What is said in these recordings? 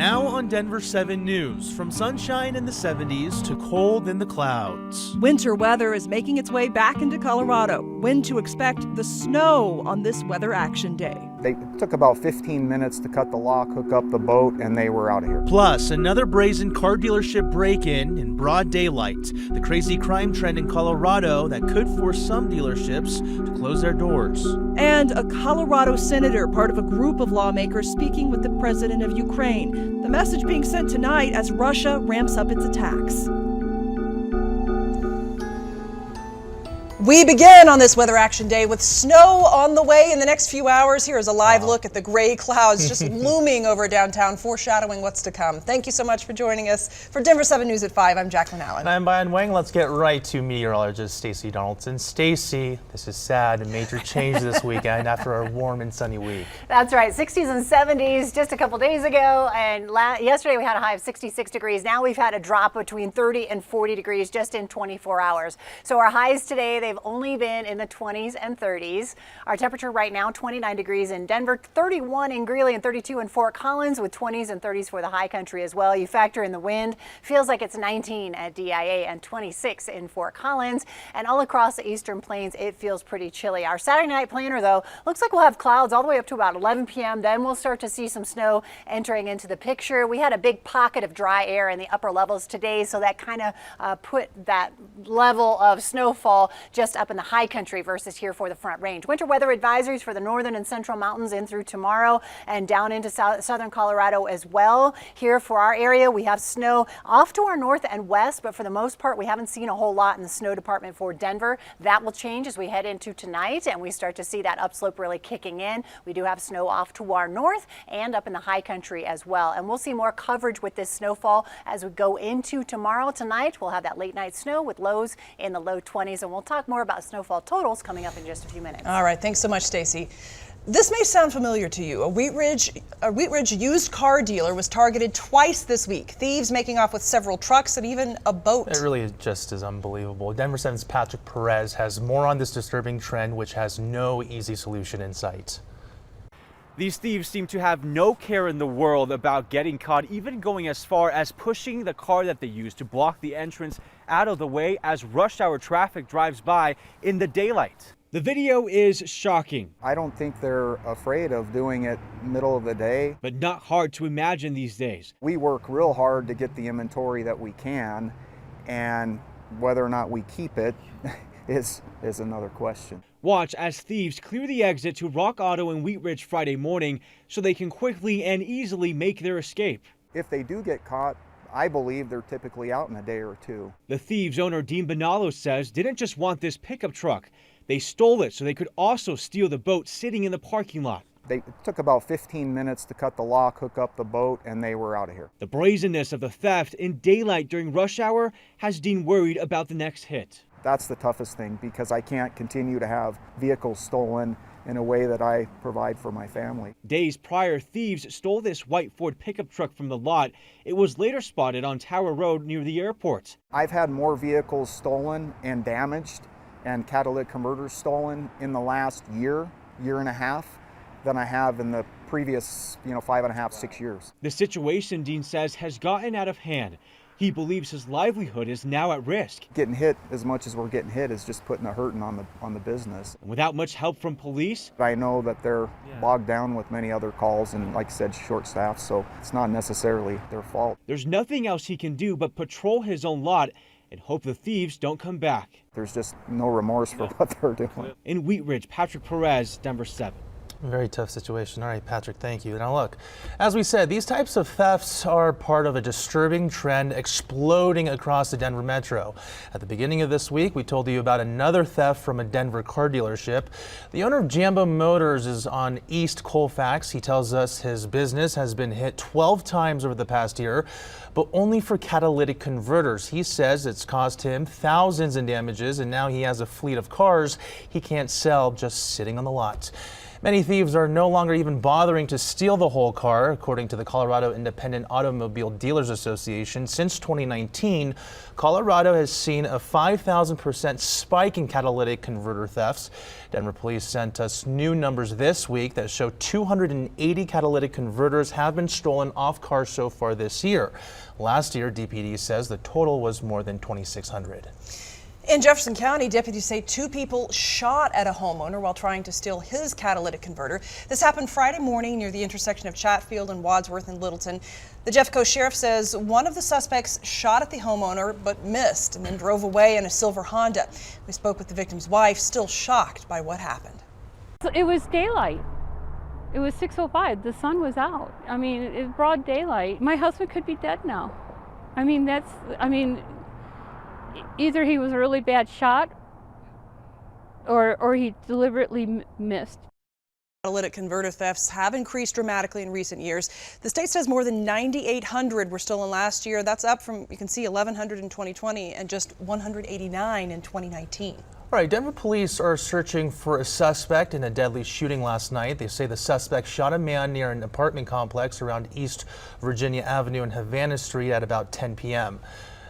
Now on Denver 7 News, from sunshine in the 70s to cold in the clouds. Winter weather is making its way back into Colorado. When to expect the snow on this Weather Action Day. It took about 15 minutes to cut the lock, hook up the boat, and they were out of here. Plus, another brazen car dealership break-in broad daylight. The crazy crime trend in Colorado that could force some dealerships to close their doors. And a Colorado senator, part of a group of lawmakers speaking with the president of Ukraine. The message being sent tonight as Russia ramps up its attacks. We begin on this Weather Action Day with snow on the way in the next few hours. Here is a live look at the gray clouds just looming over downtown, foreshadowing what's to come. Thank you so much for joining us. For Denver 7 News at 5, I'm Jacqueline Allen. And I'm Brian Wang. Let's get right to meteorologist Stacey Donaldson. Stacey, this is sad. A major change this weekend after a warm and sunny week. That's right. 60s and 70s just a couple days ago. And yesterday we had a high of 66 degrees. Now we've had a drop between 30 and 40 degrees just in 24 hours. So our highs today, they've only been in the 20s and 30s. Our temperature right now, 29 degrees in Denver, 31 in Greeley, and 32 in Fort Collins, with 20s and 30s for the high country as well. You factor in the wind, feels like it's 19 at DIA and 26 in Fort Collins. And all across the eastern plains, it feels pretty chilly. Our Saturday night planner, though, looks like we'll have clouds all the way up to about 11 p.m. Then we'll start to see some snow entering into the picture. We had a big pocket of dry air in the upper levels today, so that kind of put that level of snowfall just up in the high country versus here for the Front Range. Winter weather advisories for the northern and central mountains in through tomorrow and down into southern Colorado as well. Here for our area, we have snow off to our north and west, but for the most part, we haven't seen a whole lot in the snow department for Denver. That will change as we head into tonight and we start to see that upslope really kicking in. We do have snow off to our north and up in the high country as well. And we'll see more coverage with this snowfall as we go into tomorrow. Tonight, we'll have that late night snow with lows in the low 20s, and we'll talk more about snowfall totals coming up in just a few minutes. All right, thanks so much, Stacey. This may sound familiar to you. A Wheat Ridge used car dealer was targeted twice this week. Thieves making off with several trucks and even a boat. It really just is unbelievable. Denver 7's Patrick Perez has more on this disturbing trend, which has no easy solution in sight. These thieves seem to have no care in the world about getting caught, even going as far as pushing the car that they use to block the entrance out of the way as rush hour traffic drives by in the daylight. The video is shocking. I don't think they're afraid of doing it middle of the day. But not hard to imagine these days. We work real hard to get the inventory that we can, and whether or not we keep it is another question. Watch as thieves clear the exit to Rock Auto in Wheat Ridge Friday morning so they can quickly and easily make their escape. If they do get caught, I believe they're typically out in a day or two. The thieves' owner, Dean Bonallo, says didn't just want this pickup truck. They stole it so they could also steal the boat sitting in the parking lot. It took about 15 minutes to cut the lock, hook up the boat, and they were out of here. The brazenness of the theft in daylight during rush hour has Dean worried about the next hit. That's the toughest thing, because I can't continue to have vehicles stolen in a way that I provide for my family. Days prior, thieves stole this white Ford pickup truck from the lot. It was later spotted on Tower Road near the airport. I've had more vehicles stolen and damaged and catalytic converters stolen in the last year and a half than I have in the previous 5.5, 6 years. The situation, Dean says, has gotten out of hand. He believes his livelihood is now at risk. Getting hit as much as we're getting hit is just putting a hurting on the business. And without much help from police, I know that they're bogged down with many other calls and, like I said, short staffed, so it's not necessarily their fault. There's nothing else he can do but patrol his own lot and hope the thieves don't come back. There's just no remorse for what they're doing. In Wheat Ridge, Patrick Perez, Denver 7. Very tough situation. All right, Patrick, thank you. Now look, as we said, these types of thefts are part of a disturbing trend exploding across the Denver metro. At the beginning of this week, we told you about another theft from a Denver car dealership. The owner of Jambo Motors is on East Colfax. He tells us his business has been hit 12 times over the past year, but only for catalytic converters. He says it's cost him thousands in damages, and now he has a fleet of cars he can't sell just sitting on the lot. Many thieves are no longer even bothering to steal the whole car. According to the Colorado Independent Automobile Dealers Association, since 2019, Colorado has seen a 5,000% spike in catalytic converter thefts. Denver police sent us new numbers this week that show 280 catalytic converters have been stolen off cars so far this year. Last year, DPD says the total was more than 2,600. In Jefferson County, deputies say 2 people shot at a homeowner while trying to steal his catalytic converter. This happened Friday morning near the intersection of Chatfield and Wadsworth and Littleton. The Jeffco sheriff says one of the suspects shot at the homeowner but missed and then drove away in a silver Honda. We spoke with the victim's wife, still shocked by what happened. It was daylight. It was 6:05. The sun was out. I mean, it's broad daylight. My husband could be dead now. Either he was a really bad shot or he deliberately missed. Catalytic converter thefts have increased dramatically in recent years. The state says more than 9,800 were stolen last year. That's up from, you can see, 1,100 in 2020 and just 189 in 2019. All right, Denver police are searching for a suspect in a deadly shooting last night. They say the suspect shot a man near an apartment complex around East Virginia Avenue and Havana Street at about 10 p.m.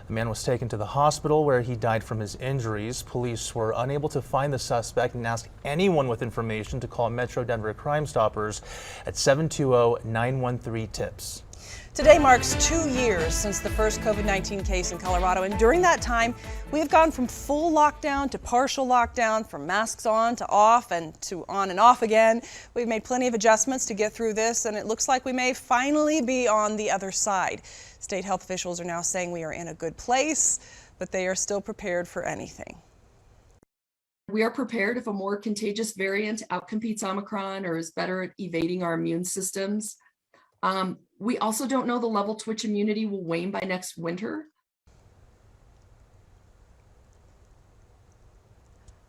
The man was taken to the hospital where he died from his injuries. Police were unable to find the suspect and asked anyone with information to call Metro Denver Crime Stoppers at 720-913-TIPS. Today marks 2 years since the first COVID-19 case in Colorado, and during that time, we have gone from full lockdown to partial lockdown, from masks on to off and to on and off again. We've made plenty of adjustments to get through this, and it looks like we may finally be on the other side. State health officials are now saying we are in a good place, but they are still prepared for anything. We are prepared if a more contagious variant outcompetes Omicron or is better at evading our immune systems. We also don't know the level to which immunity will wane by next winter.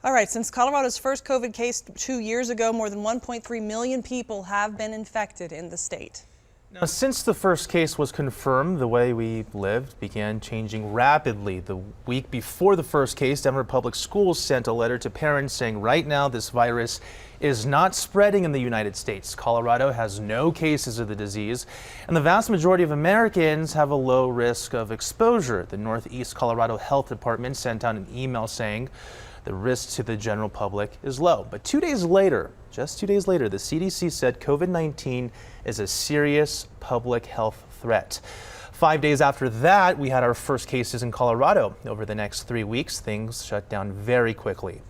All right, since Colorado's first COVID case 2 years ago, more than 1.3 million people have been infected in the state. Now, since the first case was confirmed, the way we lived began changing rapidly. The week before the first case, Denver Public Schools sent a letter to parents saying right now this virus is not spreading in the United States. Colorado has no cases of the disease, and the vast majority of Americans have a low risk of exposure. The Northeast Colorado Health Department sent out an email saying the risk to the general public is low. But 2 days later, just 2 days later, the CDC said COVID-19 is a serious public health threat. 5 days after that, we had our first cases in Colorado. Over the next 3 weeks, things shut down very quickly.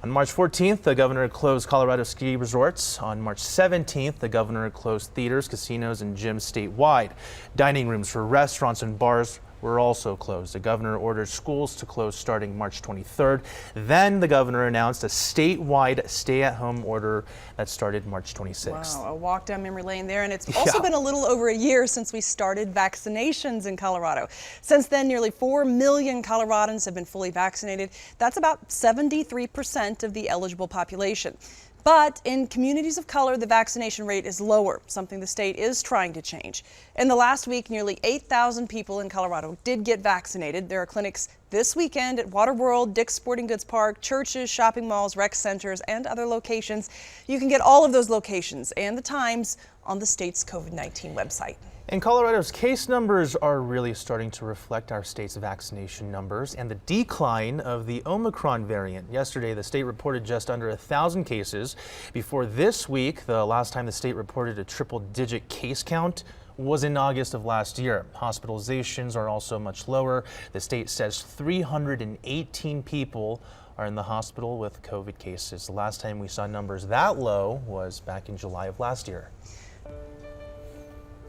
On March 14th, the governor closed Colorado ski resorts. On March 17th, the governor closed theaters, casinos, and gyms statewide. Dining rooms for restaurants and bars were also closed. The governor ordered schools to close starting March 23rd. Then the governor announced a statewide stay-at-home order that started March 26th. Wow, a walk down memory lane there. And it's also been a little over a year since we started vaccinations in Colorado. Since then, nearly 4 million Coloradans have been fully vaccinated. That's about 73% of the eligible population. But in communities of color, the vaccination rate is lower, something the state is trying to change. In the last week, nearly 8,000 people in Colorado did get vaccinated. There are clinics this weekend at Waterworld, Dick's Sporting Goods Park, churches, shopping malls, rec centers, and other locations. You can get all of those locations and the times on the state's COVID-19 website. And Colorado's case numbers are really starting to reflect our state's vaccination numbers and the decline of the Omicron variant. Yesterday, the state reported just under 1,000 cases. Before this week, the last time the state reported a triple-digit case count was in August of last year. Hospitalizations are also much lower. The state says 318 people are in the hospital with COVID cases. The last time we saw numbers that low was back in July of last year.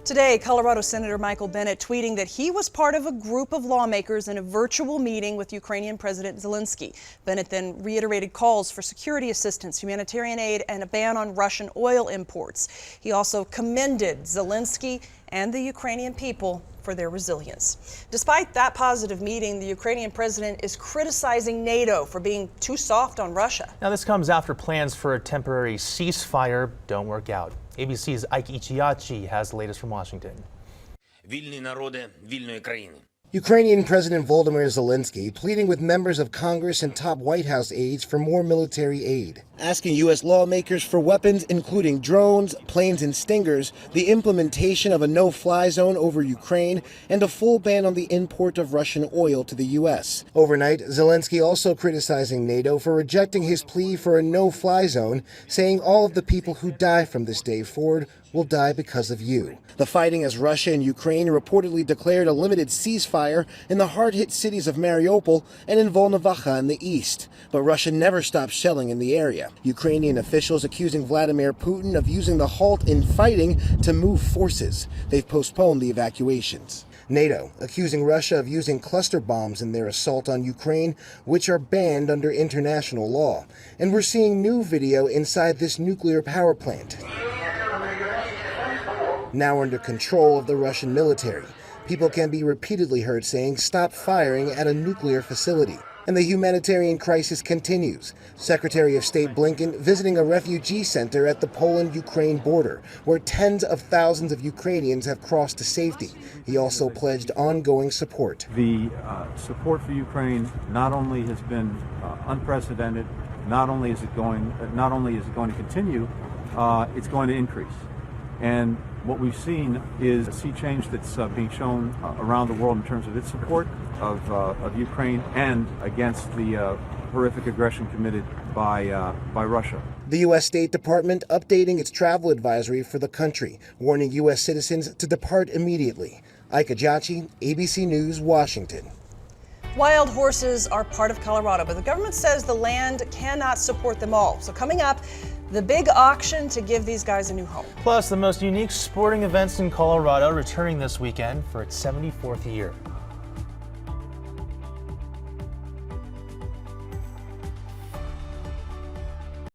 Today, Colorado Senator Michael Bennet tweeting that he was part of a group of lawmakers in a virtual meeting with Ukrainian President Zelensky. Bennet then reiterated calls for security assistance, humanitarian aid, and a ban on Russian oil imports. He also commended Zelensky and the Ukrainian people for their resilience. Despite that positive meeting, the Ukrainian president is criticizing NATO for being too soft on Russia. Now, this comes after plans for a temporary ceasefire don't work out. ABC's Ike Ichiachi has the latest from Washington. Вільні народи вільної країни. Ukrainian President Volodymyr Zelensky pleading with members of Congress and top White House aides for more military aid, asking U.S. lawmakers for weapons including drones, planes and stingers, the implementation of a no-fly zone over Ukraine, and a full ban on the import of Russian oil to the U.S. Overnight, Zelensky also criticizing NATO for rejecting his plea for a no-fly zone, saying all of the people who die from this day forward will die because of you. The fighting as Russia and Ukraine reportedly declared a limited ceasefire in the hard-hit cities of Mariupol and in Volnovakha in the east. But Russia never stopped shelling in the area. Ukrainian officials accusing Vladimir Putin of using the halt in fighting to move forces. They've postponed the evacuations. NATO accusing Russia of using cluster bombs in their assault on Ukraine, which are banned under international law. And we're seeing new video inside this nuclear power plant, now under control of the Russian military. People can be repeatedly heard saying, "Stop firing" at a nuclear facility. And the humanitarian crisis continues. Secretary of State Blinken visiting a refugee center at the Poland-Ukraine border, where tens of thousands of Ukrainians have crossed to safety. He also pledged ongoing support. The support for Ukraine not only has been unprecedented, not only is it going to continue, it's going to increase. And what we've seen is a sea change that's being shown around the world in terms of its support of Ukraine and against the horrific aggression committed by Russia. The U.S. State Department updating its travel advisory for the country, warning U.S. citizens to depart immediately. Ika Jachi, ABC News, Washington. Wild horses are part of Colorado, but the government says the land cannot support them all. So coming up, the big auction to give these guys a new home. Plus, the most unique sporting events in Colorado returning this weekend for its 74th year.